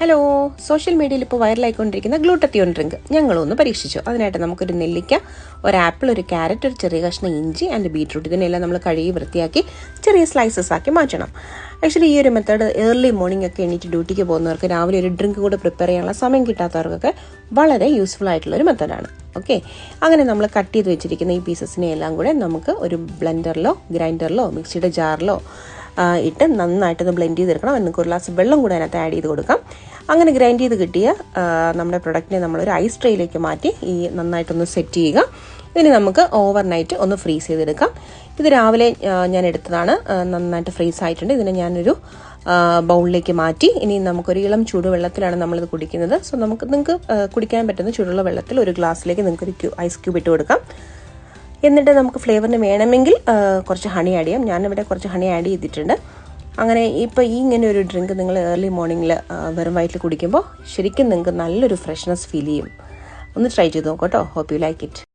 Hello, social മീഡിയയിൽ ഇപ്പോൾ വൈറലായിക്കൊണ്ടിരിക്കുന്ന ഗ്ലൂട്ടത്തിയോൺ drink ഞങ്ങളൊന്ന് പരീക്ഷിച്ചു. അതിനായിട്ട് നമുക്കൊരു നെല്ലിക്ക, ഒരു ആപ്പിൾ, ഒരു ക്യാരറ്റ്, ഒരു ചെറിയ കഷ്ണം ഇഞ്ചി ആൻഡ് ബീട്രൂട്ട് ഇതിനെല്ലാം നമ്മൾ കഴുകി വൃത്തിയാക്കി ചെറിയ സ്ലൈസസ് ആക്കി മാറ്റണം. ആക്ച്വലി ഈ ഒരു മെത്തേഡ് ഏർലി മോർണിംഗ് ഒക്കെ എണീറ്റ് ഡ്യൂട്ടിക്ക് പോകുന്നവർക്ക്, രാവിലെ ഒരു ഡ്രിങ്ക് കൂടെ പ്രിപ്പയർ ചെയ്യാനുള്ള സമയം കിട്ടാത്തവർക്കൊക്കെ വളരെ യൂസ്ഫുൾ ആയിട്ടുള്ളൊരു മെത്തേഡാണ്. ഓക്കെ, അങ്ങനെ നമ്മൾ കട്ട് ചെയ്ത് വെച്ചിരിക്കുന്ന ഈ പീസസിനെ എല്ലാം കൂടെ നമുക്ക് ഒരു ബ്ലെൻഡറിലോ ഗ്രൈൻഡറിലോ മിക്സിയുടെ ജാറിലോ ഇട്ട് നന്നായിട്ടൊന്ന് ബ്ലെൻഡ് ചെയ്തെടുക്കണം. നമുക്ക് ഒരു ഗ്ലാസ് വെള്ളം കൂടെ അതിനകത്ത് ആഡ് ചെയ്ത് കൊടുക്കാം. അങ്ങനെ ഗ്രൈൻഡ് ചെയ്ത് കിട്ടിയ നമ്മുടെ പ്രൊഡക്റ്റിനെ നമ്മളൊരു ഐസ് ട്രേയിലേക്ക് മാറ്റി ഈ നന്നായിട്ടൊന്ന് സെറ്റ് ചെയ്യുക. ഇതിന് നമുക്ക് ഓവർനൈറ്റ് ഒന്ന് ഫ്രീസ് ചെയ്തെടുക്കാം. ഇത് രാവിലെ ഞാൻ എടുത്തതാണ്, നന്നായിട്ട് ഫ്രീസ് ആയിട്ടുണ്ട്. ഇതിനെ ഞാനൊരു ബൗളിലേക്ക് മാറ്റി. ഇനി നമുക്കൊരു ഇളം ചൂടുവെള്ളത്തിലാണ് നമ്മളിത് കുടിക്കുന്നത്. സോ നിങ്ങൾക്ക് കുടിക്കാൻ പറ്റുന്ന ചൂടുള്ള വെള്ളത്തിൽ ഒരു ഗ്ലാസ്സിലേക്ക് നിങ്ങൾക്കൊരു ഐസ് ക്യൂബ് ഇട്ട് കൊടുക്കാം. എന്നിട്ട് നമുക്ക് ഫ്ലേവറിന് വേണമെങ്കിൽ കുറച്ച് ഹണി ആഡ് ചെയ്യാം. ഞാനിവിടെ കുറച്ച് ഹണി ആഡ് ചെയ്തിട്ടുണ്ട്. അങ്ങനെ ഇപ്പോൾ ഇങ്ങനെ ഒരു ഡ്രിങ്ക് നിങ്ങൾ ഏർലി മോർണിംഗിൽ വെറും വയറ്റിൽ കുടിക്കുമ്പോൾ ശരിക്കും നിങ്ങൾക്ക് നല്ലൊരു ഫ്രഷ്നെസ് ഫീൽ ചെയ്യും. ഒന്ന് ട്രൈ ചെയ്ത് നോക്കൂ കേട്ടോ. Hope you like it.